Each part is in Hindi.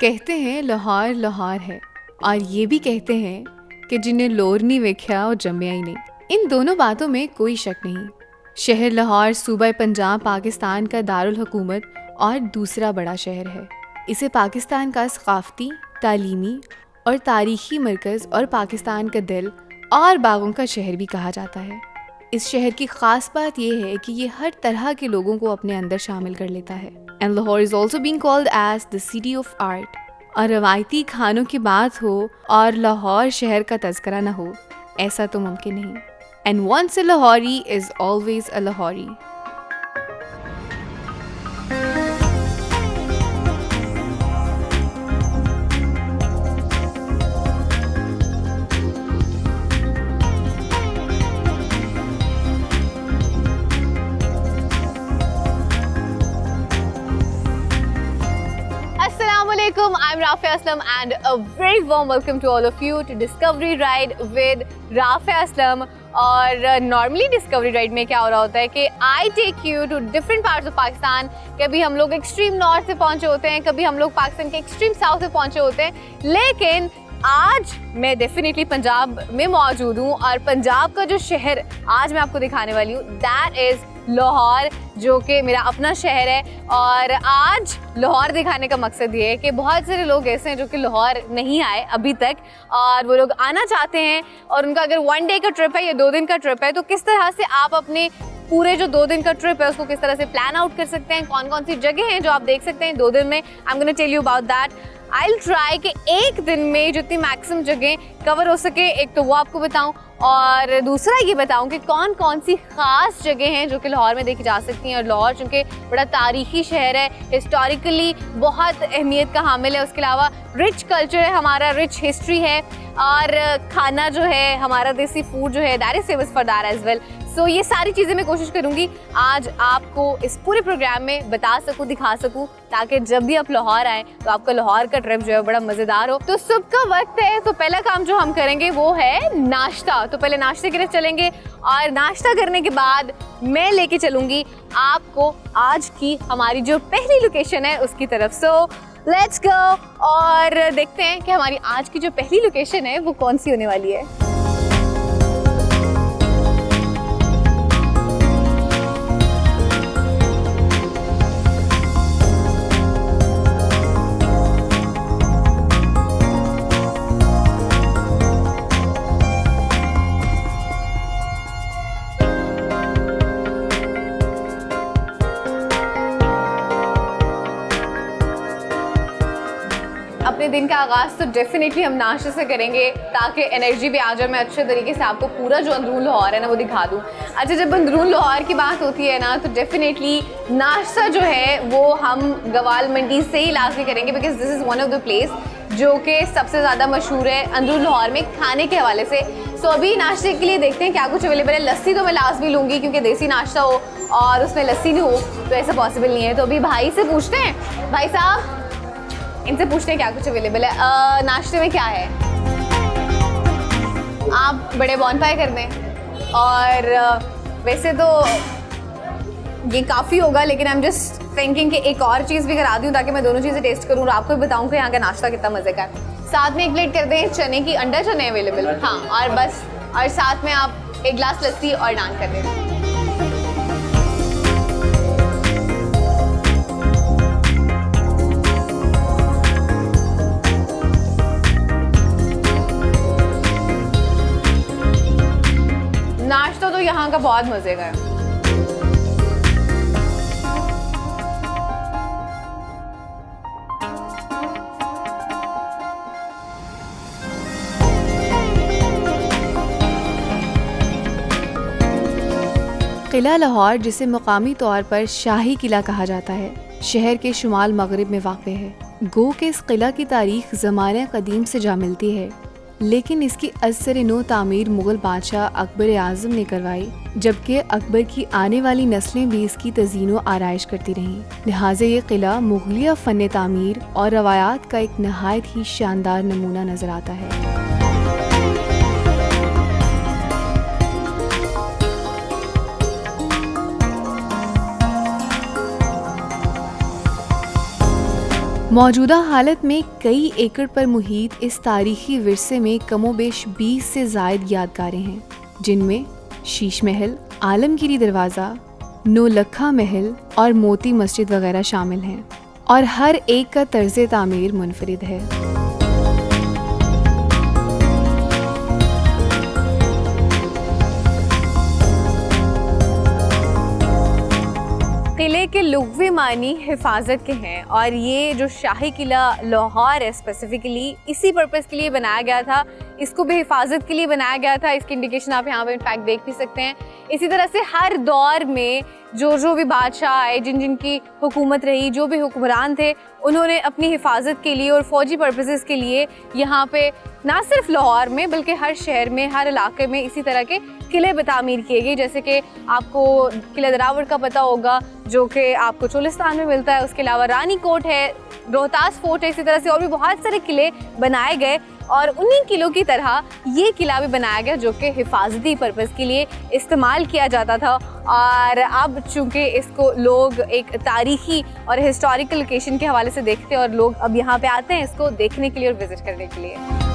कहते हैं लाहौर लाहौर है, और ये भी कहते हैं कि जिन्हें लोर नहीं वेख्या वो जम्मिया ही नहीं। इन दोनों बातों में कोई शक नहीं। शहर लाहौर सूबा पंजाब पाकिस्तान का दारुल हुकूमत और दूसरा बड़ा शहर है। इसे पाकिस्तान का सकाफती, तालीमी और तारीखी मरकज़ और पाकिस्तान का दिल और बागों का शहर भी कहा जाता है। इस शहर की ख़ास बात यह है कि ये हर तरह के लोगों को अपने अंदर शामिल कर लेता है। And Lahore is also being called as the city of art. और रवायती खानों की बात हो और लाहौर शहर का तज़करा न हो, ऐसा तो मुमकिन नहीं। And once a Lahori is always a Lahori. I'm Rafia Aslam and a very warm welcome to all of you to Discovery Ride with Rafia Aslam। और नॉर्मली डिस्कवरी राइड में क्या हो रहा होता है कि I take you to different parts of Pakistan. कभी हम लोग एक्सट्रीम नॉर्थ से पहुंचे होते हैं, कभी हम लोग पाकिस्तान के एक्सट्रीम साउथ से पहुंचे होते हैं, लेकिन आज मैं डेफिनेटली पंजाब में मौजूद हूँ। और पंजाब का जो शहर आज मैं आपको दिखाने वाली हूँ दैट इज़ लाहौर, जो कि मेरा अपना शहर है। और आज लाहौर दिखाने का मकसद ये है कि बहुत सारे लोग ऐसे हैं जो कि लाहौर नहीं आए अभी तक, और वो लोग आना चाहते हैं, और उनका अगर 1 डे का ट्रिप है या 2 दिन का ट्रिप है, तो किस तरह से आप अपने पूरे जो 2 दिन का ट्रिप है उसको किस तरह से प्लान आउट कर सकते हैं, कौन कौन सी जगह हैं जो आप देख सकते हैं 2 दिन में। I am gonna tell you about that. I will try कि एक दिन में जितनी मैक्सिमम जगह कवर हो सके, एक तो वो आपको बताऊं, और दूसरा ये बताऊं कि कौन कौन सी ख़ास जगह हैं जो कि लाहौर में देखी जा सकती हैं। और लाहौर चूँकि बड़ा तारीखी शहर है, हिस्टोरिकली बहुत अहमियत का हामिल है, उसके अलावा रिच कल्चर है हमारा, रिच हिस्ट्री है, और खाना जो है हमारा देसी फूड जो है that is famous for that as well. So ये सारी चीज़ें मैं कोशिश करूँगी आज आपको इस पूरे प्रोग्राम में बता सकूँ, दिखा सकूँ, ताकि जब भी आप लाहौर आएँ तो आपका लाहौर का ट्रिप जो है बड़ा मज़ेदार हो। तो सुबह का वक्त है, तो पहला काम जो हम करेंगे वो है नाश्ता। तो पहले नाश्ते की तरफ चलेंगे, और नाश्ता करने के बाद मैं लेके चलूँगी आपको आज की हमारी जो पहली लोकेशन है उसकी तरफ। सो लेट्स गो और देखते हैं कि हमारी आज की जो पहली लोकेशन है वो कौन सी होने वाली है। अपने दिन का आगाज़ तो डेफिनेटली हम नाश्ते से करेंगे ताकि एनर्जी भी आ जाए, मैं अच्छे तरीके से आपको पूरा जो अंदरून लाहौर है ना वो दिखा दूँ। अच्छा, जब अंदरून लाहौर की बात होती है ना तो डेफिनेटली नाश्ता जो है वो हम गवाल मंडी से ही लाजमी करेंगे, because this is one of the place जो कि सबसे ज़्यादा मशहूर है अंदरून लाहौर में खाने के हवाले से। सो अभी नाश्ते के लिए देखते हैं क्या कुछ अवेलेबल है। लस्सी तो मैं लाजमी लूँगी क्योंकि देसी नाश्ता हो और उसमें लस्सी नहीं हो तो ऐसा पॉसिबल नहीं है। तो अभी भाई से पूछते हैं, भाई साहब इनसे पूछते हैं क्या कुछ अवेलेबल है। नाश्ते में क्या है? आप बड़े बॉनफायर कर दें, और वैसे तो ये काफ़ी होगा, लेकिन आई एम जस्ट थिंकिंग कि एक और चीज़ भी करा दूँ ताकि मैं दोनों चीज़ें टेस्ट करूँ और आपको भी बताऊँ कि यहाँ का नाश्ता कितना मज़े का है। साथ में एक प्लेट कर दें चने की, अंडा चने अवेलेबल, हाँ, और बस, और साथ में आप एक गिलास लस्सी और नान कर दें। नाश्ता तो यहाँ का बहुत मज़े का है। किला लाहौर, जिसे मुकामी तौर पर शाही किला कहा जाता है, शहर के शुमाल मगरिब में वाक़ है। गो के इस किला की तारीख ज़माने कदीम से जा मिलती है, लेकिन इसकी असर नो तामीर मुग़ल बादशाह अकबर आज़म ने करवाई, जबकि अकबर की आने वाली नस्लें भी इसकी तज़ीन व आराइश करती रहीं। लिहाजा ये किला मुग़लिया फ़न तामीर और रवायात का एक नहायत ही शानदार नमूना नज़र आता है। मौजूदा हालत में कई एकड़ पर मुहित इस तारीखी विरसे में कमोबेश 20 से ज़ायद यादगारें हैं, जिनमें शीश महल, आलमगीरी दरवाज़ा, नौलखा महल और मोती मस्जिद वगैरह शामिल हैं, और हर एक का तर्ज तामीर मुनफरिद है। किले के लुग़वी मानी हिफाजत के हैं, और ये जो शाही किला लाहौर है स्पेसिफिकली इसी पर्पस के लिए बनाया गया था, इसको भी हिफाजत के लिए बनाया गया था। इसकी इंडिकेशन आप यहाँ पे इनफैक्ट देख भी सकते हैं। इसी तरह से हर दौर में जो भी बादशाह आए, जिनकी हुकूमत रही, जो भी हुक्मरान थे, उन्होंने अपनी हिफाजत के लिए और फौजी पर्पसेस के लिए यहाँ पे ना सिर्फ लाहौर में बल्कि हर शहर में, हर इलाके में इसी तरह के किले तामीर किए गए। जैसे कि आपको किला दरावर का पता होगा जो कि आपको चोलिस्तान में मिलता है, उसके अलावा रानी कोट है, रोहतास फोर्ट है, इसी तरह से और भी बहुत सारे किले बनाए गए, और उन्हीं किलों की तरह ये किला भी बनाया गया जो कि हिफाजती पर्पस के लिए इस्तेमाल किया जाता था। और अब चूँकि इसको लोग एक तारीखी और हिस्टोरिकल लोकेशन के हवाले से देखते हैं और लोग अब यहाँ पे आते हैं इसको देखने के लिए और विजिट करने के लिए।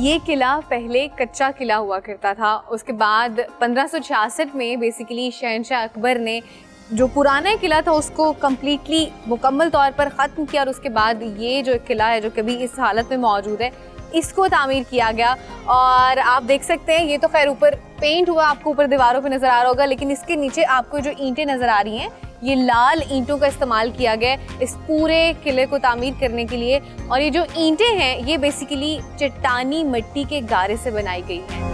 ये किला पहले कच्चा किला हुआ करता था। उसके बाद 1566 में बेसिकली शहंशाह अकबर ने जो पुराना किला था उसको कम्प्लीटली मुकम्मल तौर पर ख़त्म किया, और उसके बाद ये जो किला है जो कभी इस हालत में मौजूद है इसको तामीर किया गया। और आप देख सकते हैं ये तो खैर ऊपर पेंट हुआ आपको ऊपर दीवारों पे नज़र आ रहा होगा, लेकिन इसके नीचे आपको जो ईंटें नज़र आ रही हैं ये लाल ईंटों का इस्तेमाल किया गया इस पूरे किले को तामीर करने के लिए। और ये जो ईंटें हैं ये बेसिकली चट्टानी मिट्टी के गारे से बनाई गई हैं।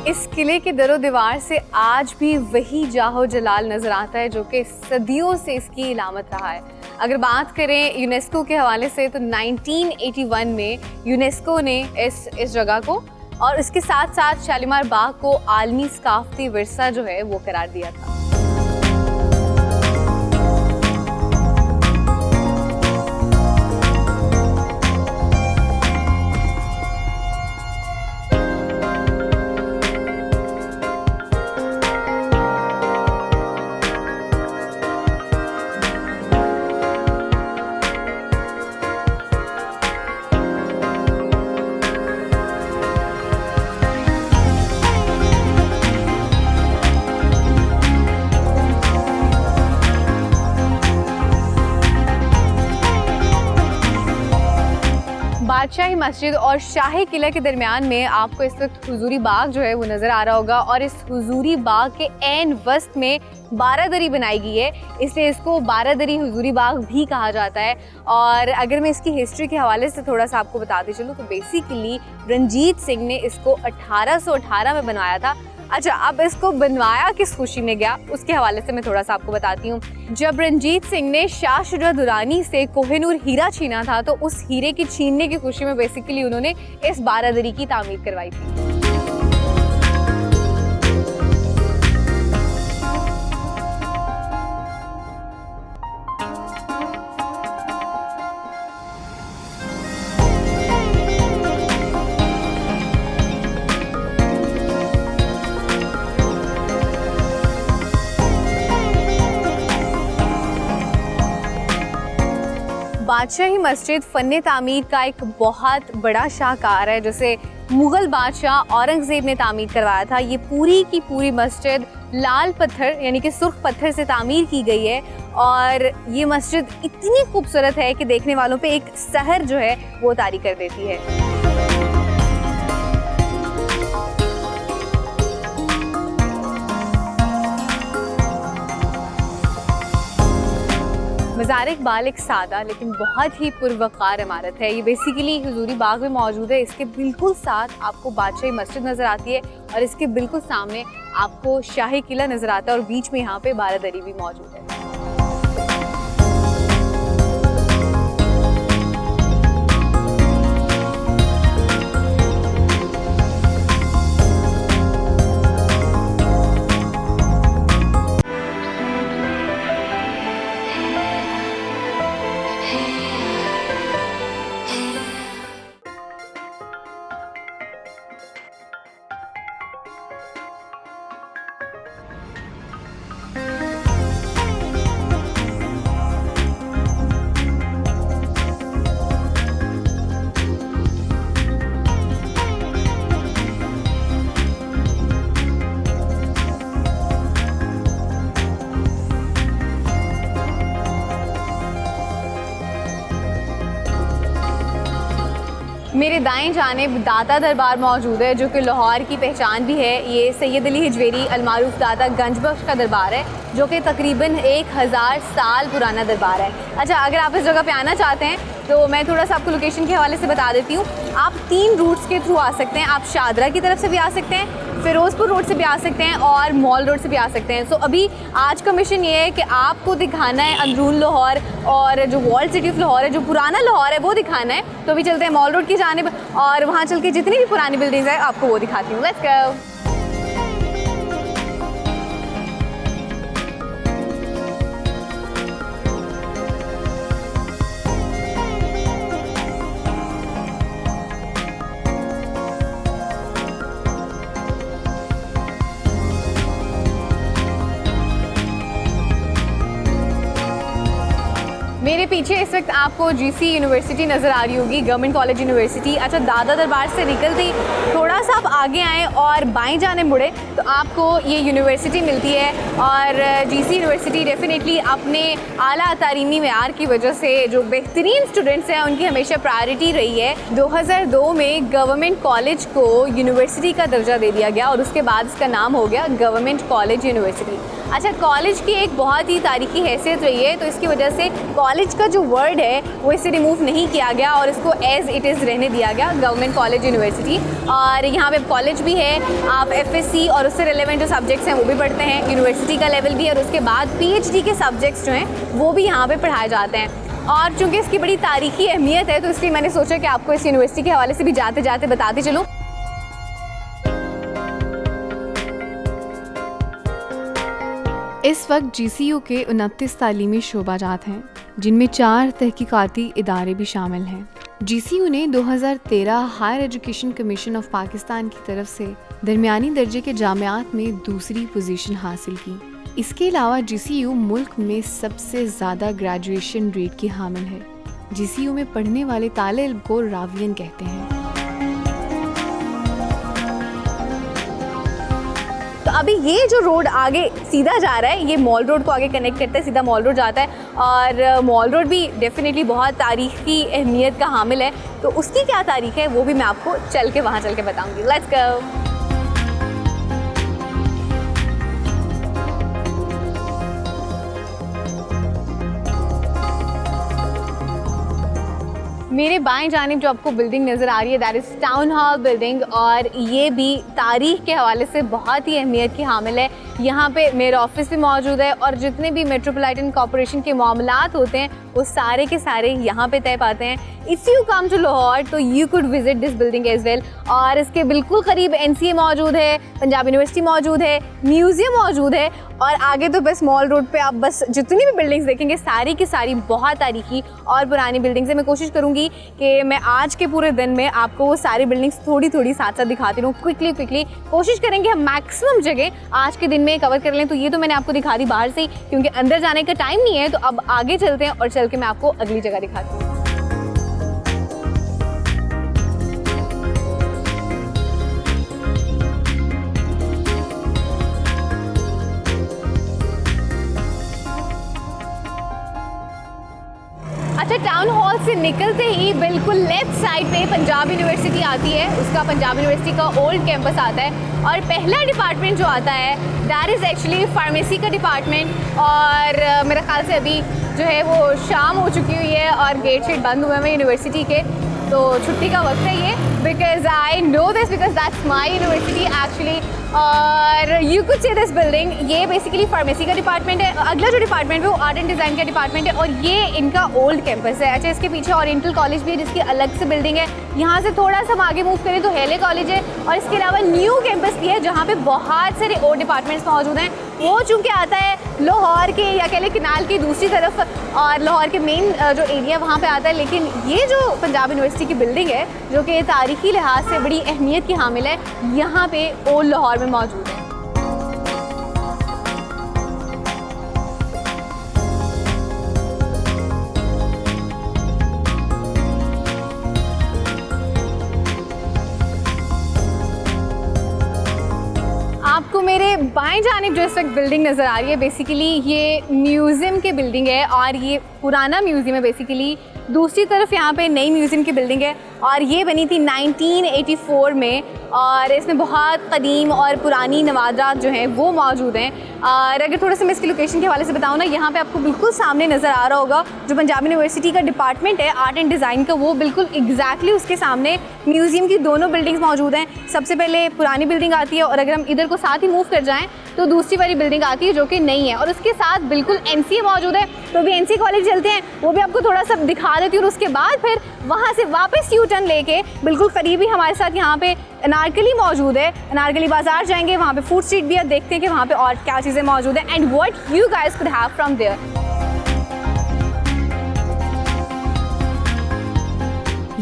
इस किले के दरो दीवार से आज भी वही जाहो जलाल नज़र आता है जो कि सदियों से इसकी इलामत रहा है। अगर बात करें यूनेस्को के हवाले से तो 1981 में यूनेस्को ने इस जगह को और इसके साथ साथ शालीमार बाग को आलमी सकाफती विरसा जो है वो करार दिया था। बादशाही मस्जिद और शाही किला के दरमियान में आपको इस वक्त हुजूरी बाग जो है वो नज़र आ रहा होगा, और इस हुजूरी बाग के ऐन वस्त में बारादरी बनाई गई है, इसलिए इसको बारादरी हुजूरी बाग भी कहा जाता है। और अगर मैं इसकी हिस्ट्री के हवाले से थोड़ा सा आपको बताती चलूँ तो बेसिकली रंजीत सिंह ने इसको 1818 में बनवाया था। अच्छा, अब इसको बनवाया किस खुशी में गया उसके हवाले से मैं थोड़ा सा आपको बताती हूँ। जब रंजीत सिंह ने शाह शुजा दुरानी से कोहिनूर हीरा छीना था तो उस हीरे की छीनने की खुशी में बेसिकली उन्होंने इस बारादरी की तामीर करवाई थी। बादशाही मस्जिद फ़न तामीर का एक बहुत बड़ा शाहकार है, जैसे मुग़ल बादशाह औरंगज़ेब ने तामीर करवाया था। ये पूरी की पूरी मस्जिद लाल पत्थर यानी कि सुर्ख पत्थर से तामीर की गई है, और ये मस्जिद इतनी खूबसूरत है कि देखने वालों पे एक सहर जो है वो तारी कर देती है। मज़ार इकबाल एक सादा लेकिन बहुत ही पुरवकार इमारत है। ये बेसिकली हुजूरी बाग में मौजूद है। इसके बिल्कुल साथ आपको बादशाही मस्जिद नज़र आती है और इसके बिल्कुल सामने आपको शाही किला नज़र आता है और बीच में यहाँ पे बारादरी भी मौजूद है। मेरे दाएं जानिब दाता दरबार मौजूद है जो कि लाहौर की पहचान भी है। ये सैयद अली हिजवेरी अलमारूफ दाता गंजबख्श का दरबार है जो कि तकरीबन 1000 साल पुराना दरबार है। अच्छा, अगर आप इस जगह पे आना चाहते हैं तो मैं थोड़ा सा आपको लोकेशन के हवाले से बता देती हूँ। आप 3 रूट्स के थ्रू आ सकते हैं। आप शादरा की तरफ से भी आ सकते हैं, फिरोज़पुर रोड से भी आ सकते हैं और मॉल रोड से भी आ सकते हैं। सो अभी आज का मिशन ये है कि आपको दिखाना है अंदरून लाहौर और जो वॉल्ड सिटी ऑफ लाहौर है, जो पुराना लाहौर है, वो दिखाना है। तो अभी चलते हैं मॉल रोड की जानिब और वहाँ चल के जितनी भी पुरानी बिल्डिंग्स हैं आपको वो दिखाती हूँ। Let's go. मेरे पीछे इस वक्त आपको जीसी यूनिवर्सिटी नज़र आ रही होगी, गवर्नमेंट कॉलेज यूनिवर्सिटी। अच्छा, दादा दरबार से निकलते ही थोड़ा सा आप आगे आएँ और बाएं जाने मुड़े तो आपको ये यूनिवर्सिटी मिलती है। और जीसी यूनिवर्सिटी डेफिनेटली अपने आला तालीमी मेयार की वजह से जो बेहतरीन स्टूडेंट्स हैं उनकी हमेशा प्रायोरिटी रही है। 2002 में गवर्नमेंट कॉलेज को यूनिवर्सिटी का दर्जा दे दिया गया और उसके बाद इसका नाम हो गया गवर्नमेंट कॉलेज यूनिवर्सिटी। अच्छा, कॉलेज की एक बहुत ही तारीखी हैसियत रही है तो इसकी वजह से कॉलेज का जो वर्ड है वो इससे रिमूव नहीं किया गया और इसको एज इट इज़ रहने दिया गया, गवर्नमेंट कॉलेज यूनिवर्सिटी। और यहाँ पे कॉलेज भी है, आप एफएससी और उससे रिलेवेंट जो सब्जेक्ट्स हैं वो भी पढ़ते हैं, यूनिवर्सिटी का लेवल भी है और उसके बाद पीएचडी के सब्जेक्ट्स जो हैं वो भी यहाँ पे पढ़ाए जाते हैं। और चूँकि इसकी बड़ी तारीखी अहमियत है तो इसलिए मैंने सोचा कि आपको इस यूनिवर्सिटी के हवाले से भी जाते जाते बताते चलूँ। इस वक्त जीसीयू के 29 तालीमी शोबाजात हैं जिनमें 4 तहकीकाती इदारे भी शामिल हैं। जीसीयू ने 2013 higher education commission of Pakistan की तरफ से दरमियानी दर्जे के जामियात में दूसरी पोजीशन हासिल की। इसके अलावा जीसीयू मुल्क में सबसे ज़्यादा ग्रेजुएशन रेट की हामिल है। जीसीयू में पढ़ने वाले ताले इल्म को रावियन कहते हैं। तो अभी ये जो रोड आगे सीधा जा रहा है ये मॉल रोड को आगे कनेक्ट करता है, सीधा मॉल रोड जाता है और मॉल रोड भी डेफिनेटली बहुत तारीखी अहमियत का हामिल है। तो उसकी क्या तारीख है वो भी मैं आपको चल के वहाँ चल के बताऊँगी। Let's go. मेरे बाएं जानिब जो आपको बिल्डिंग नज़र आ रही है that is town hall building और ये भी तारीख के हवाले से बहुत ही अहमियत की हामिल है। यहाँ पे मेरा ऑफिस भी मौजूद है और जितने भी मेट्रोपॉलिटन कॉरपोरेशन के मामलात होते हैं वो सारे के सारे यहाँ पे तय पाते हैं। If you come to Lahore तो you could visit this building as well. और इसके बिल्कुल करीब एनसीए मौजूद है, पंजाब यूनिवर्सिटी मौजूद है, म्यूज़ियम मौजूद है और आगे तो बस मॉल रोड पे आप बस जितनी भी बिल्डिंग्स देखेंगे सारी की सारी बहुत तारीखी और पुरानी बिल्डिंग्स है। मैं कोशिश करूँगी कि मैं आज के पूरे दिन में आपको वो सारी बिल्डिंग्स थोड़ी थोड़ी साथ साथ दिखाती रहूँ। क्विकली कोशिश करेंगे हम मैक्सिमम जगह आज के दिन में कवर कर लें। तो ये तो मैंने आपको दिखा दी बाहर से ही क्योंकि अंदर जाने का टाइम नहीं है। तो अब आगे चलते हैं और चल के मैं आपको अगली जगह दिखाती हूँ। अच्छा, आफ्टर टाउन हॉल से निकलते ही बिल्कुल लेफ्ट साइड पे पंजाब यूनिवर्सिटी आती है, उसका पंजाब यूनिवर्सिटी का ओल्ड कैंपस आता है और पहला डिपार्टमेंट जो आता है दैट इज़ एक्चुअली फार्मेसी का डिपार्टमेंट। और मेरे ख्याल से अभी जो है वो शाम हो चुकी हुई है और गेट शेट बंद हुए हैं यूनिवर्सिटी के, तो छुट्टी का वक्त है ये, because I know this because that's my university actually. और you could say this building, ये बेसिकली फार्मेसी का डिपार्टमेंट है। अगला जो डिपार्टमेंट है वो आर्ट एंड डिज़ाइन का डिपार्टमेंट है और ये इनका ओल्ड कैंपस है। अच्छा, इसके पीछे ओरिएंटल कॉलेज भी है जिसकी अलग से बिल्डिंग है। यहाँ से थोड़ा सा हम आगे मूव करें तो हेले कॉलेज है और इसके अलावा न्यू कैंपस भी है जहाँ पे बहुत सारे और डिपार्टमेंट्स मौजूद हैं। वो चूँकि आता है लाहौर के या कह लें किनाल की दूसरी तरफ और लाहौर के मेन जो एरिया वहाँ पे आता है, लेकिन ये जो पंजाब यूनिवर्सिटी की बिल्डिंग है जो कि तारीखी लिहाज से बड़ी अहमियत की हामिल है, यहाँ पे ओल्ड लाहौर में मौजूद है। आपको मेरे बाएं जानिब जो इस वक्त बिल्डिंग नज़र आ रही है, बेसिकली ये म्यूज़ियम की बिल्डिंग है और ये पुराना म्यूज़ियम है बेसिकली। दूसरी तरफ यहाँ पे नई म्यूज़ियम की बिल्डिंग है और ये बनी थी 1984 में और इसमें बहुत कदीम और पुरानी नवादात जो हैं वो मौजूद हैं। और अगर थोड़ा सा मैं इसकी लोकेशन के हवाले से बताऊँ ना, यहाँ पे आपको बिल्कुल सामने नज़र आ रहा होगा जो पंजाब यूनिवर्सिटी का डिपार्टमेंट है आर्ट एंड डिज़ाइन का, वो बिल्कुल एग्जैक्टली उसके सामने म्यूज़ियम की दोनों बिल्डिंग्स मौजूद हैं। सबसे पहले पुरानी बिल्डिंग आती है और अगर हम इधर को साथ ही मूव कर जाएँ तो दूसरी वाली बिल्डिंग आती है जो कि नई है और उसके साथ बिल्कुल NCA मौजूद है। तो अभी NCA कॉलेज चलते हैं, वो भी आपको थोड़ा सा दिखा देती हूँ और उसके बाद फिर वहाँ से वापस यू टर्न लेके बिल्कुल करीबी हमारे साथ यहाँ पे अनारकली मौजूद है। अनारकली बाजार जाएंगे, वहाँ पे फूड स्ट्रीट भी है, देखते हैं कि वहाँ पे और क्या चीज़ें मौजूद हैं and what you guys could have from there.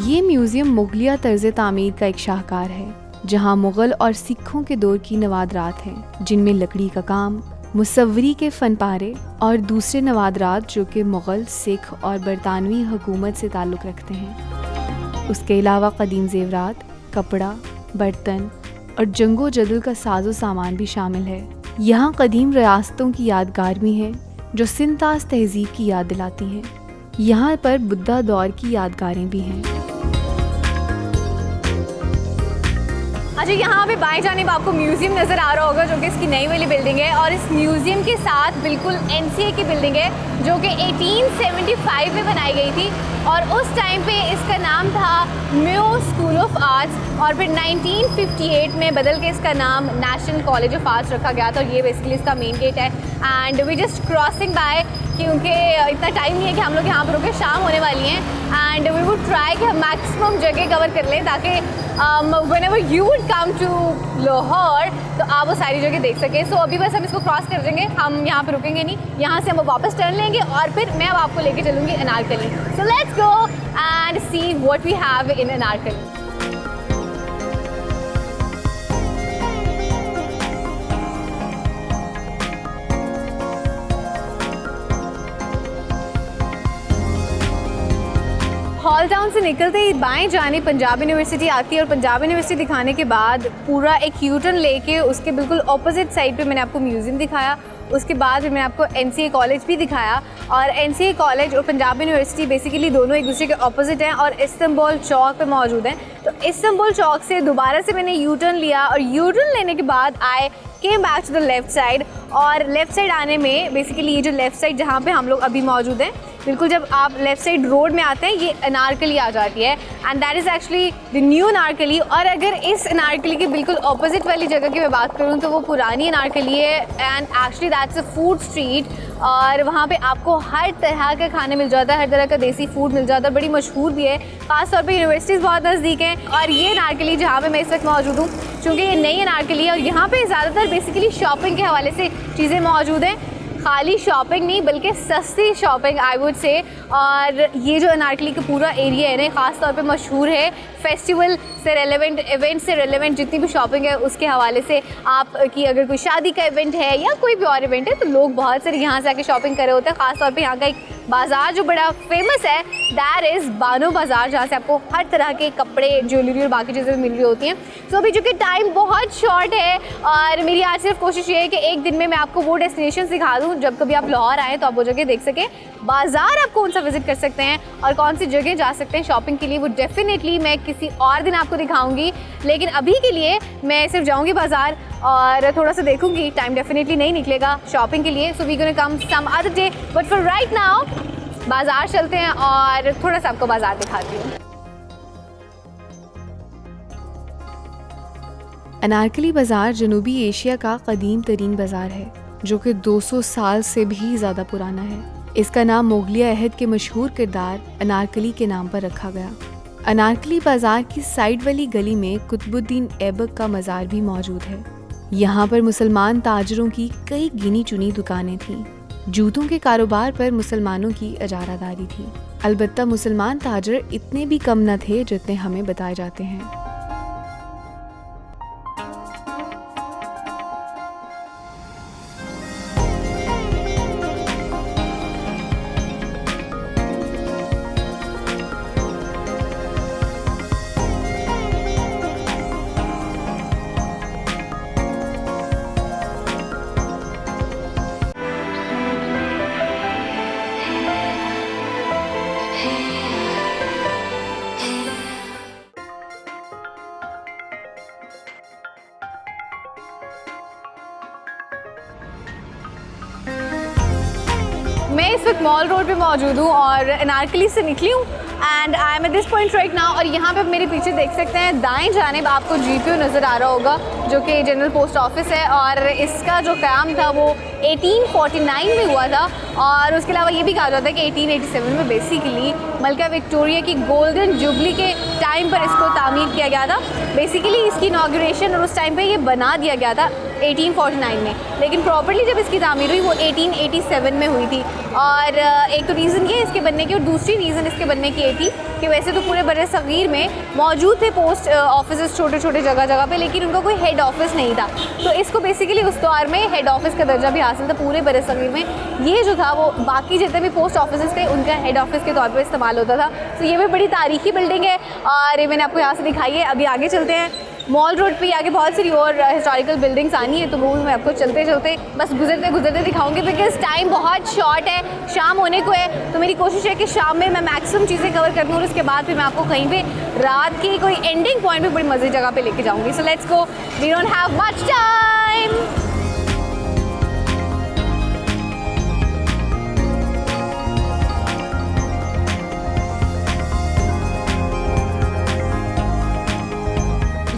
ये म्यूज़ियम मुगलिया तर्ज तामीर का एक शाहकार है जहाँ मुग़ल और सिखों के दौर की नवादरात हैं जिनमें लकड़ी का काम, मुसव्वरी के फ़न पारे और दूसरे नवादरात जो कि मुग़ल, सिख और बरतानवी हुकूमत से ताल्लुक़ रखते हैं। उसके अलावा कदीम ज़ेवरात, कपड़ा, बर्तन और जंगो जदल का साजो सामान भी शामिल है। यहाँ कदीम रियासतों की यादगार भी हैं जो सिंतास तहज़ीब की याद दिलाती हैं। यहाँ पर बुद्धा दौर की यादगारें भी हैं। अच्छा, यहाँ पे बाएं जानिब आपको म्यूज़ियम नज़र आ रहा होगा जो कि इसकी नई वाली बिल्डिंग है और इस म्यूज़ियम के साथ बिल्कुल NCA की बिल्डिंग है जो कि 1875 में बनाई गई थी और उस टाइम पे इसका नाम था म्यो स्कूल ऑफ आर्ट्स और फिर 1958 में बदल के इसका नाम नेशनल कॉलेज ऑफ आर्ट्स रखा गया था और ये बेसिकली इसका मेन गेट है। And we just crossing by क्योंकि इतना टाइम नहीं है कि हम लोग यहाँ पर रुके, शाम होने वाली हैं एंड वी वुड ट्राई कि हम मैक्सिमम जगह कवर कर लें ताकि whenever you would come to Lahore तो आप वो सारी जगह देख सकें। सो अभी बस हम इसको क्रॉस कर देंगे, हम यहाँ पे रुकेंगे नहीं, यहाँ से हम वापस टर्न लेंगे और फिर मैं अब आपको लेके चलूँगी Anarkali. So let's go and see what we have in Anarkali. Hall town से निकलते ही बाएं जाने पंजाब यूनिवर्सिटी आती है और पंजाब यूनिवर्सिटी दिखाने के बाद पूरा एक यू टर्न लेके उसके बिल्कुल ऑपोजिट साइड पे मैंने आपको म्यूज़ियम दिखाया। उसके बाद फिर मैंने आपको NCA कॉलेज भी दिखाया और NCA कॉलेज और पंजाब यूनिवर्सिटी बेसिकली दोनों एक दूसरे के ऑपोजिट हैं और इस्तांबुल चौक पे मौजूद हैं। तो इस्तांबुल चौक से दोबारा से मैंने यू टर्न लिया और यू टर्न लेने के बाद I came back to the left side और लेफ़्ट साइड आने में बेसिकली ये जो लेफ़्ट साइड जहाँ पे हम लोग अभी मौजूद हैं, बिल्कुल जब आप लेफ़्ट साइड रोड में आते हैं ये अनारकली आ जाती है and that is actually the new Anarkali. और अगर इस अनारकली की बिल्कुल ऑपोजिट वाली जगह की मैं बात करूँ तो वो पुरानी अनारकली है and actually that's a food street और वहाँ पे आपको हर तरह का खाना मिल जाता है, हर तरह का देसी फूड मिल जाता है, बड़ी मशहूर भी है, ख़ास तौर पे यूनिवर्सिटीज़ बहुत नज़दीक हैं। और ये अनारकली जहाँ पे मैं इस वक्त मौजूद हूँ चूँकि ये नई अनारकली है और यहाँ पे ज़्यादातर बेसिकली शॉपिंग के हवाले से चीज़ें मौजूद हैं, खाली शॉपिंग नहीं बल्कि सस्ती शॉपिंग आई वुड से। और ये जो अनारकली का पूरा एरिया है ना ख़ास तौर पे मशहूर है फेस्टिवल से रेलेवेंट, इवेंट से रेलेवेंट जितनी भी शॉपिंग है उसके हवाले से। आपकी अगर कोई शादी का इवेंट है या कोई भी और इवेंट है तो लोग बहुत सारे यहाँ से आके शॉपिंग कर रहे होते हैं। ख़ास तौर पे यहाँ का एक बाज़ार जो बड़ा फेमस है दैट इज़ बानो बाज़ार, जहाँ से आपको हर तरह के कपड़े, ज्वेलरी और बाकी चीज़ें मिल रही होती हैं। सो अभी चूँकि टाइम बहुत शॉर्ट है और मेरी आज सिर्फ कोशिश ये है कि एक दिन में मैं आपको वो डेस्टिनेशन दिखा दूँ जब कभी आप लाहौर आएँ तो आप वो जगह देख सकें। बाज़ार आप कौन सा विज़िट कर सकते हैं और कौन सी जगह जा सकते हैं शॉपिंग के लिए, वो डेफिनेटली मैं किसी और दिन आपको दिखाऊंगी। लेकिन अभी के लिए मैं सिर्फ जाऊंगी बाज़ार और थोड़ा सा देखूंगी, टाइम डेफिनेटली नहीं निकलेगा शॉपिंग के लिए। So we gonna come some other day, but for right now बाज़ार चलते हैं और थोड़ा सा आपको बाज़ार दिखाती हूँ। अनारकली बाज़ार जनूबी एशिया का कदीम तरीन बाज़ार है जो कि 200 साल से भी ज़्यादा पुराना है। इसका नाम मुगलिया अहद के मशहूर किरदार अनारकली के नाम पर रखा गया। अनारकली बाज़ार की साइड वाली गली में कुतुबुद्दीन ऐबक का मज़ार भी मौजूद है। यहाँ पर मुसलमान ताजरों की कई गिनी चुनी दुकानें थीं। जूतों के कारोबार पर मुसलमानों की इजारादारी थी। अलबत्ता मुसलमान ताजर इतने भी कम न थे जितने हमें बताए जाते हैं। मैं इस वक्त मॉल रोड पे मौजूद हूँ और अनारकली से निकली हूँ and I am at this point right now. और यहाँ पे मेरे पीछे देख सकते हैं दाएं जानिब आपको GPO नज़र आ रहा होगा जो कि जनरल पोस्ट ऑफिस है और इसका जो क़याम था वो 1849 में हुआ था। और उसके अलावा ये भी कहा जाता है कि 1887 में बेसिकली मलका विक्टोरिया की गोल्डन जुबली के टाइम पर इसको तामीर किया गया था। बेसिकली इसकी इनाग्रेशन और उस टाइम पे ये बना दिया गया था 1849 में, लेकिन प्रॉपर्ली जब इसकी तामीर हुई वो 1887 में हुई थी। और एक तो रीज़न ये इसके बनने की और दूसरी रीज़न इसके बनने की ये थी कि वैसे तो पूरे बड़े सग़ीर में मौजूद थे पोस्ट ऑफिस छोटे छोटे जगह जगह पे, लेकिन उनका कोई हेड ऑफिस नहीं था। तो इसको बेसिकली उस दौर में हेड ऑफिस का दर्जा भी हासिल था पूरे बड़े सग़ीर में। ये जो था वो बाकी जितने भी पोस्ट ऑफिस थे उनका हेड ऑफिस के तौर पर इस्तेमाल होता था। तो ये भी बड़ी तारीखी बिल्डिंग है और ये मैंने आपको यहाँ से दिखाई है। अभी आगे चलते हैं। मॉल रोड पे आगे बहुत सारी और हिस्टोरिकल बिल्डिंग्स आनी है तो वो मैं आपको चलते चलते बस गुजरते गुजरते दिखाऊंगी बिकॉज टाइम बहुत शॉर्ट है, शाम होने को है। तो मेरी कोशिश है कि शाम में मैं मैक्सिमम चीज़ें कवर कर दूँ और उसके बाद फिर मैं आपको कहीं पे रात की कोई एंडिंग पॉइंट पे बड़ी मज़े जगह पे लेके जाऊँगी। So let's go, we don't have much time.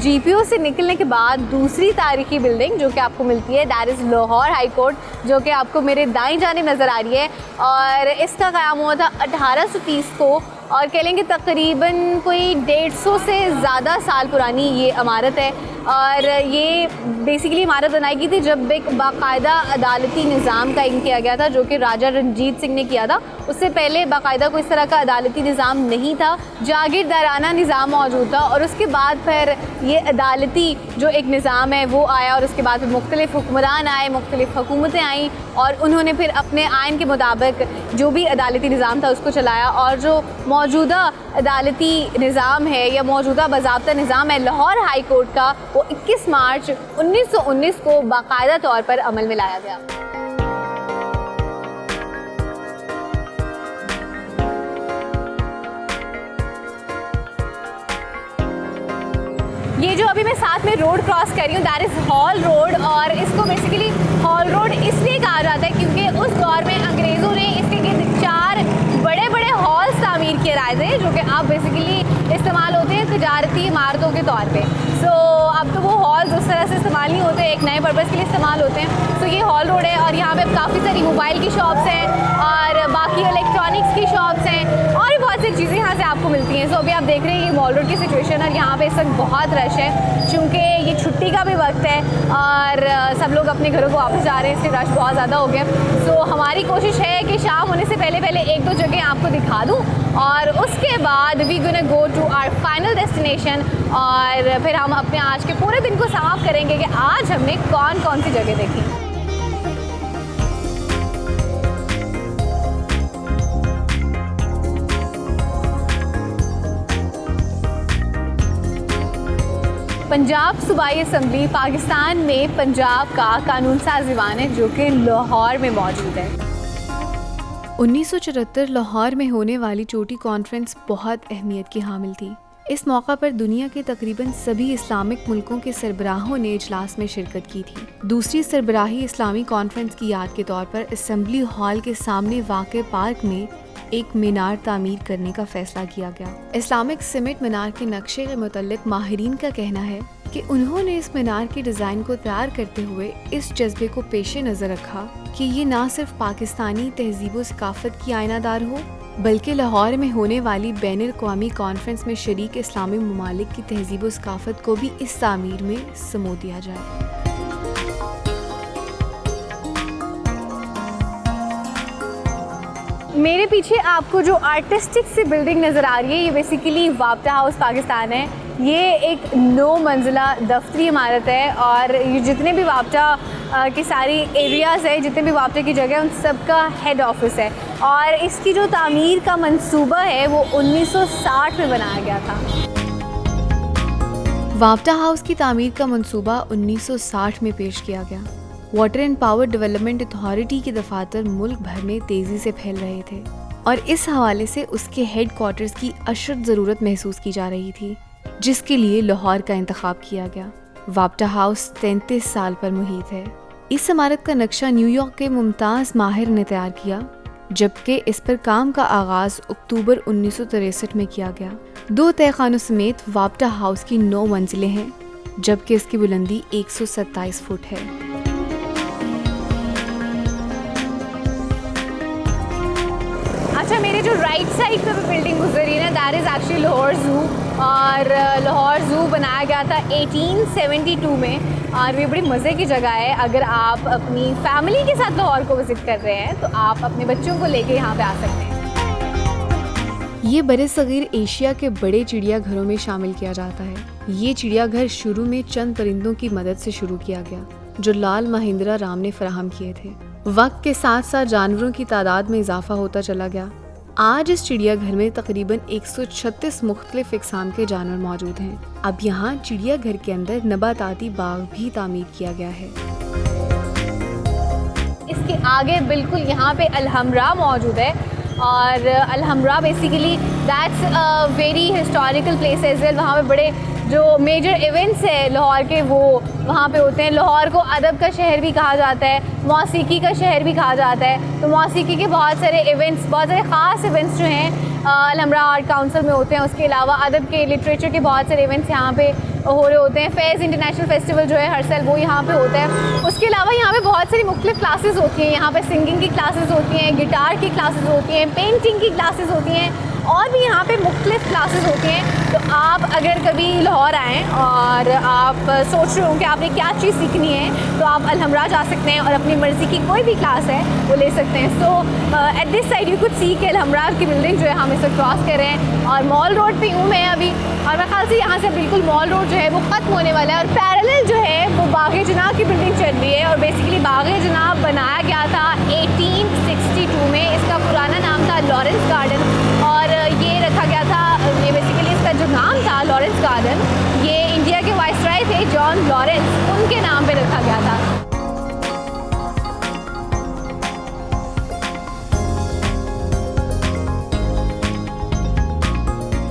GPO से निकलने के बाद दूसरी तारीखी बिल्डिंग जो कि आपको मिलती है that is Lahore high court, जो कि आपको मेरे दाएं जाने नज़र आ रही है। और इसका क़याम हुआ था 1830 को और कह लेंगे तकरीबन कोई 150 से ज़्यादा साल पुरानी ये इमारत है। और ये बेसिकली इमारत बनाई गई थी जब एक बाकायदा अदालती निज़ाम कायम किया गया था जो कि राजा रणजीत सिंह ने किया था। उससे पहले बाकायदा कोई इस तरह का अदालती निज़ाम नहीं था, जागीरदाराना निज़ाम मौजूद था। और उसके बाद फिर ये अदालती जो एक निज़ाम है वो आया और उसके बाद फिर मुख्तलिफ़ हुक्मरान आए, मुख्तलिफ़ हुकूमतें आईं और उन्होंने फिर अपने आइन के मुताबिक जो भी अदालती निज़ाम था उसको चलाया। और जो मौजूदा अदालती निज़ाम है या मौजूदा बाज़ाब्ता निज़ाम है लाहौर हाई कोर्ट का, वो 21 मार्च 1919 को बाकायदा तौर पर अमल में लाया गया। ये जो अभी मैं साथ में रोड क्रॉस कर रही हूँ दैट इज़ हॉल रोड। और इसको बेसिकली हॉल रोड इसलिए कहा जाता है क्योंकि उस दौर में अंग्रेज़ों ने इसके गिर्द 4 बड़े बड़े हॉल्स तामीर कराए थे जो कि अब बेसिकली इस्तेमाल होते हैं तिजारती इमारतों के तौर पे। सो अब तो वो हॉल्स उस तरह से इस्तेमाल नहीं होते, एक नए पर्पज़ के लिए इस्तेमाल होते हैं। तो ये हॉल रोड है और यहाँ पे काफ़ी सारी मोबाइल की शॉप्स हैं और बाकी इलेक्ट्रॉनिक्स की शॉप्स हैं और भी बहुत सारी चीज़ें यहाँ से आपको मिलती हैं। सो अभी आप देख रहे हैं ये मॉल रोड की सिचुएशन और यहाँ पे इस वक्त बहुत रश है क्योंकि ये छुट्टी का भी वक्त है और सब लोग अपने घरों को वापस जा रहे हैं, इसलिए रश बहुत ज़्यादा हो गया। सो हमारी कोशिश है कि शाम होने से पहले पहले 1-2 जगह आपको दिखा दूँ और उसके बाद we gonna go to our final destination और फिर हम अपने आज के पूरे दिन को समाप्त करेंगे कि आज हमने कौन कौन सी जगह देखी। पंजाब सूबाई असम्बली पाकिस्तान में पंजाब का कानून साज ईवान है जो कि लाहौर में मौजूद है। 1974 लाहौर में होने वाली चोटी कॉन्फ्रेंस बहुत अहमियत की हामिल थी। इस मौका पर दुनिया के तकरीबन सभी इस्लामिक मुल्कों के सरबराहों ने इजलास में शिरकत की थी। दूसरी सरबराही इस्लामी कॉन्फ्रेंस की याद के तौर पर असेंबली हॉल के सामने वाक़े पार्क में एक मीनार तामीर करने का फैसला किया गया। इस्लामिक सीमेंट मीनार के नक्शे के मुतल्लिक माहिरीन का कहना है कि उन्होंने इस मीनार के डिज़ाइन को तैयार करते हुए इस जज्बे को पेश नज़र रखा कि ये ना सिर्फ पाकिस्तानी तहजीब व सकाफत की आयनादार हो बल्कि लाहौर में होने वाली बैनुल अक़वामी कॉन्फ्रेंस में शरीक इस्लामी ममालिक की तहजीब व सकाफत को भी इस तामीर में समो दिया जाए। मेरे पीछे आपको जो आर्टिस्टिक सी बिल्डिंग नज़र आ रही है ये बेसिकली वापटा हाउस पाकिस्तान है। ये एक 9 मंजिला दफ्तरी इमारत है और ये जितने भी वापटा की सारी एरियाज़ है, जितने भी वापटा की जगह है, उन सब का हेड ऑफिस है और इसकी जो तामीर का मंसूबा है वो 1960 में बनाया गया था। वापटा हाउस की तामीर का मंसूबा 1960 में पेश किया गया। Water and power development authority के दफातर मुल्क भर में तेज़ी से फैल रहे थे और इस हवाले से उसके हेड क्वार्टर्स की अशद ज़रूरत महसूस की जा रही थी, जिसके लिए लाहौर का इंतखाब किया गया। वापटा हाउस 33 साल पर मुहित है। इस इमारत का नक्शा न्यूयॉर्क के मुमताज़ माहिर ने तैयार किया, जबकि इस पर काम का आगाज़ अक्टूबर 1963 में किया गया। 2 तहखानों समेत वापटा हाउस की 9 मंजिलें हैं, जबकि इसकी बुलंदी 127 फुट है। अच्छा, मेरे जो राइट साइड पे बिल्डिंग गुजर रही है ना, that is actually Lahore zoo और लाहौर ज़ू बनाया गया था 1872 में और ये बड़ी मज़े की जगह है। अगर आप अपनी फैमिली के साथ लाहौर को विज़िट कर रहे हैं तो आप अपने बच्चों को लेके यहाँ पे आ सकते हैं। ये बरे-सग़ीर एशिया के बड़े चिड़ियाघरों में शामिल किया जाता है। ये चिड़ियाघर शुरू में चंद परिंदों की मदद से शुरू किया गया जो लाल महिंद्रा राम ने फराहम किए थे। वक्त के साथ साथ जानवरों की तादाद में इजाफा होता चला गया। आज इस चिड़ियाघर में तकरीबन 136 मुख्तलिफ इक़साम के जानवर मौजूद हैं। अब यहाँ चिड़ियाघर के अंदर नबाताती बाग भी तामीर किया गया है। इसके आगे बिल्कुल यहाँ पे अलहमरा मौजूद है और Alhamra basically that's a very historical place as well. वहाँ पे बड़े जो मेजर इवेंट्स है लाहौर के वो वहाँ पे होते हैं। लाहौर को अदब का शहर भी कहा जाता है, मौसीकी का शहर भी कहा जाता है। तो मौसीकी के बहुत सारे इवेंट्स, बहुत सारे ख़ास इवेंट्स जो हैं अलहमरा आर्ट काउंसिल में होते हैं। उसके अलावा अदब के, लिटरेचर के बहुत सारे इवेंट्स यहाँ पे हो रहे होते हैं। फैज़ इंटरनेशनल फेस्टिवल जो है हर साल वो यहाँ पे होता है। उसके अलावा यहाँ पे बहुत सारी मुख्तलिफ क्लासेस होती हैं। यहाँ पे सिंगिंग की क्लासेस होती हैं, गिटार की क्लासेस होती हैं, पेंटिंग की क्लासेस होती हैं और भी यहाँ पे मुख्तलिफ क्लासेस होती हैं। तो आप अगर कभी लाहौर आएँ और आप सोच रहे हो कि आपने क्या चीज़ सीखनी है तो आप अलहमरा जा सकते हैं और अपनी मर्ज़ी की कोई भी क्लास है वो ले सकते हैं। So at this side you could see के अलहमरा की बिल्डिंग जो है हम इसे क्रॉस कर रहे हैं और मॉल रोड पे हूँ मैं अभी और मेरे ख्याल से यहाँ से बिल्कुल मॉल रोड जो है वो ख़त्म होने वाला है और पैरेलल जो है वो बाग़-ए-जनाब की बिल्डिंग चल रही है। और बेसिकली बाग़-ए-जनाब बनाया गया था 1862 में। इसका पुराना नाम था लॉरेंस गार्डन और ये रखा गया था, ये बेसिकली इसका जो नाम था लॉरेंस गार्डन, ये इंडिया के वाइसराय थे जॉन लॉरेंस, उनके नाम पे रखा गया था।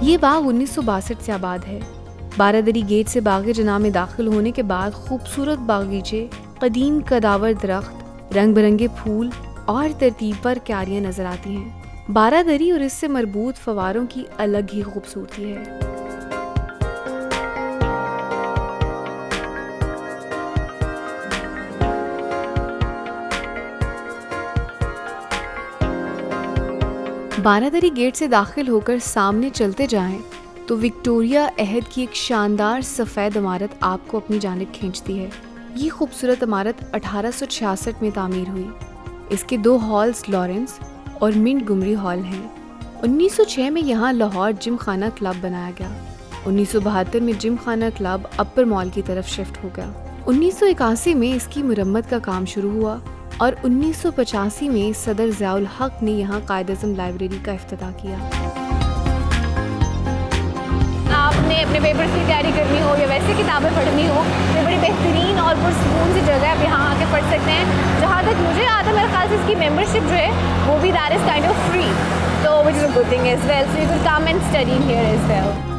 ये बाग 1962 से आबाद है। बारादरी गेट से बाग़-ए-जनाब में दाखिल होने के बाद खूबसूरत बागीचे, कदीम कदावर दरख्त, रंग बिरंगे फूल और तरतीब पर क्यारियां नजर आती हैं। बारादरी और इससे मरबूत फवारों की अलग ही खूबसूरती है। बारादरी गेट से दाखिल होकर सामने चलते जाएं तो विक्टोरिया अहद की एक शानदार सफ़ेद इमारत आपको अपनी जानिब खींचती है। ये खूबसूरत इमारत 1866 में तामीर हुई। इसके 2 हॉल्स लॉरेंस और मिंट गुमरी हॉल हैं। 1906 में यहाँ लाहौर जिम खाना क्लब बनाया गया। 1972 में जिम खाना क्लब अपर मॉल की तरफ शिफ्ट हो गया। 1981 में इसकी मुरम्मत का काम शुरू हुआ और 1985 में सदर ज़ियाउल हक ने यहाँ कायद-ए-आज़म लाइब्रेरी का इफ्तिताह किया। आपने आपने अपने पेपर्स की तैयारी करनी हो या वैसे किताबें पढ़नी हो, ये बड़ी बेहतरीन और पुरसकून सी जगह है, आप यहाँ आके पढ़ सकते हैं। जहाँ तक मुझे याद है, मेरे ख्याल से इसकी मेम्बरशिप जो है वो भी that is kind of free, तो which is a good thing as well, so you can come and study here as well.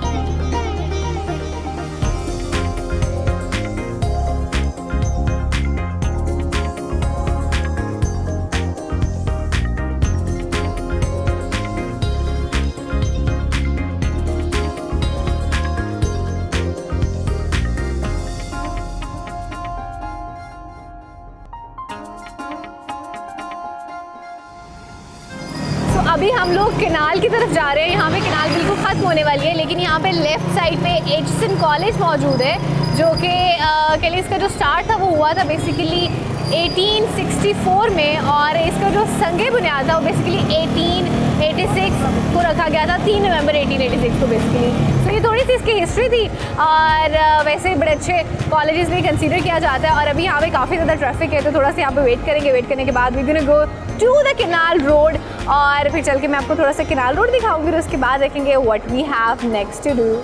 अभी हम लोग कैनाल की तरफ जा रहे हैं। यहाँ पे कैनाल बिल्कुल ख़त्म होने वाली है, लेकिन यहाँ पे लेफ़्ट साइड पे एचसन कॉलेज मौजूद है, जो कि के लिए इसका जो स्टार्ट था वो हुआ था बेसिकली 1864 में, और इसका जो संगे बुनियाद था वो बेसिकली 1886 को रखा गया था, 3 नवंबर 1886 को बेसिकली। तो ये थोड़ी सी इसकी हिस्ट्री थी, और वैसे बड़े अच्छे कॉलेजेस में कंसीडर किया जाता है। और अभी यहाँ पे काफ़ी ज़्यादा ट्रैफिक है, तो थोड़ा सा यहाँ पे वेट करेंगे। वेट करने के बाद we gonna go to the canal road, और फिर चल के मैं आपको थोड़ा सा कैनाल रोड दिखाऊंगी, और उसके बाद देखेंगे what we have next to do.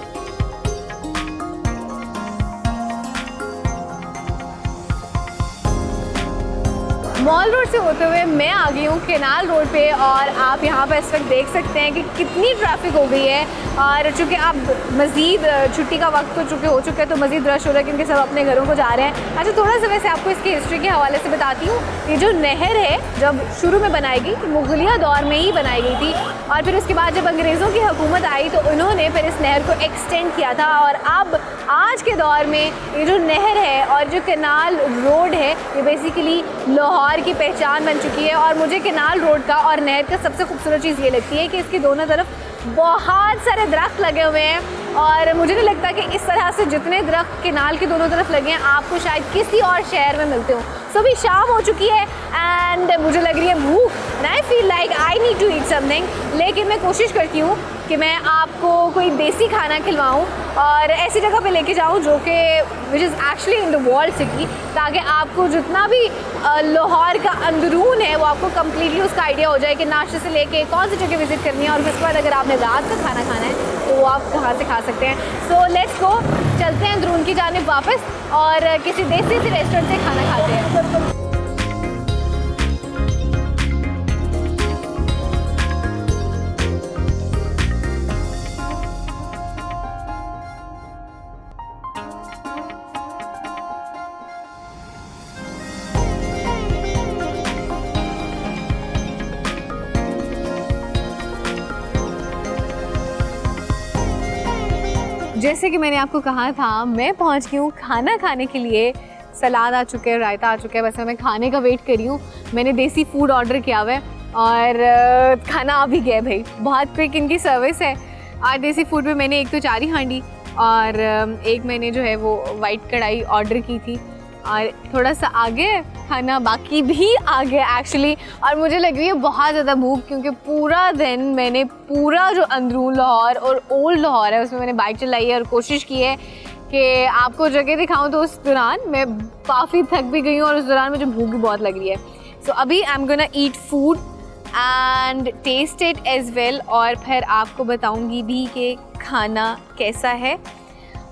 Mall road से होते हुए मैं आ गई हूँ कैनाल रोड पे, और आप यहाँ पर इस वक्त देख सकते हैं कि कितनी ट्रैफिक हो गई है। और चूँकि अब मज़ीद छुट्टी का वक्त हो चुका है, तो मज़ीद रश हो रहा है क्योंकि सब अपने घरों को जा रहे हैं। अच्छा, थोड़ा सा वैसे आपको इसकी हिस्ट्री के हवाले से बताती हूँ। ये जो नहर है, जब शुरू में बनाई गई, मुगलिया दौर में ही बनाई गई थी, और फिर उसके बाद जब अंग्रेज़ों की हुकूमत आई तो उन्होंने फिर इस नहर को एक्सटेंड किया था। और अब आज के दौर में ये जो नहर है और जो कैनाल रोड है, ये बेसिकली लाहौर की पहचान बन चुकी है। और मुझे कैनाल रोड का और नहर का सबसे खूबसूरत चीज़ ये लगती है कि इसकी दोनों तरफ बहुत सारे दरख्त लगे हुए हैं, और मुझे नहीं लगता कि इस तरह से जितने दरख्त कैनाल के दोनों तरफ लगे हैं आपको शायद किसी और शहर में मिलते हो। सो अभी शाम हो चुकी है एंड मुझे लग रही है भूख, and I feel like I need to eat something. लेकिन मैं कोशिश करती हूँ कि मैं आपको कोई देसी खाना खिलवाऊँ और ऐसी जगह पे लेके जाऊँ जो कि which is actually in the world city, ताकि आपको जितना भी लाहौर का अंदरून है वो आपको कम्प्लीटली उसका आइडिया हो जाए कि नाश्ते से लेके कौन सी जगह विज़िट करनी है, और उसके बाद अगर आपने रात का खाना खाना है तो वो आप कहाँ से खा सकते हैं। सो लेट्स गो, चलते हैं अंदरून की जानिब वापस और किसी देसी से रेस्टोरेंट से खाना खाते हैं। जैसे कि मैंने आपको कहा था, मैं पहुंच गई हूँ खाना खाने के लिए। सलाद आ चुके हैं, रायता आ चुका है, बस मैं खाने का वेट कर रही हूँ। मैंने देसी फूड ऑर्डर किया हुआ है और खाना आ भी गया भाई, बहुत क्विक इनकी सर्विस है। और देसी फूड में मैंने एक तो चारी हांडी और एक मैंने जो है वो वाइट कढ़ाई ऑर्डर की थी, और थोड़ा सा आगे खाना बाकी भी आ गया एक्चुअली। और मुझे लगी है बहुत ज़्यादा भूख, क्योंकि पूरा दिन मैंने पूरा जो अंदरून लाहौर और ओल्ड लाहौर है उसमें मैंने बाइक चलाई है और कोशिश की है कि आपको जगह दिखाऊं। तो उस दौरान मैं काफ़ी थक भी गई हूँ और उस दौरान मुझे भूख भी बहुत लग रही है। सो अभी I am gonna eat food and taste it as well, और फिर आपको बताऊँगी भी कि खाना कैसा है।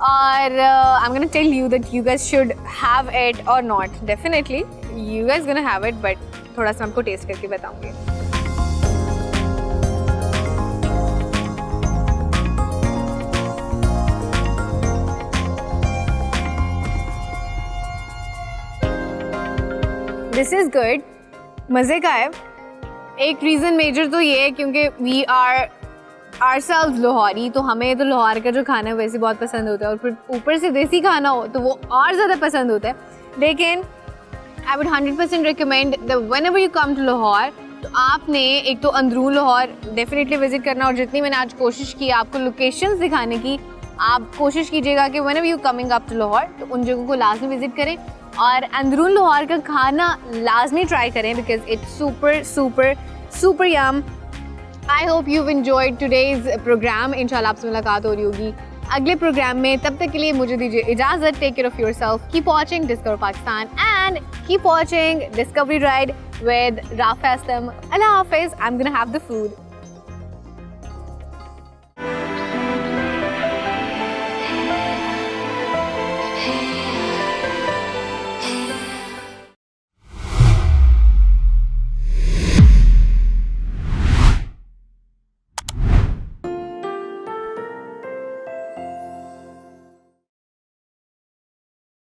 और I'm gonna tell you that you guys should have it or not. Definitely, you guys gonna have it, but थोड़ा सा आपको टेस्ट करके बताऊंगी। This is good, मज़े का है। एक रीज़न मेजर तो ये है क्योंकि we are ourselves लाहौरी, तो हमें तो लाहौर का जो खाना है वैसे बहुत पसंद होता है, और फिर ऊपर से देसी खाना हो तो वो और ज़्यादा पसंद होता है। लेकिन I would 100% recommend that whenever you come to Lahore, तो आपने एक तो अंदरून लाहौर डेफिनेटली विजिट करना, और जितनी मैंने आज कोशिश की आपको लोकेशंस दिखाने की, आप कोशिश कीजिएगा कि whenever you coming up to Lahore तो उन जगहों को लाजमी विजिट करें और अंदरून लाहौर का खाना लाजमी ट्राई करें, because it's super super super yum. I hope you've enjoyed today's program. इंशाल्लाह आपसे मुलाकात हो रही होगी अगले प्रोग्राम में। तब तक के लिए मुझे दीजिए इजाज़त। Take care of yourself. Keep watching Discover Pakistan and keep watching Discovery Ride with Rafa Aslam. Allah Hafiz. I'm gonna have the food.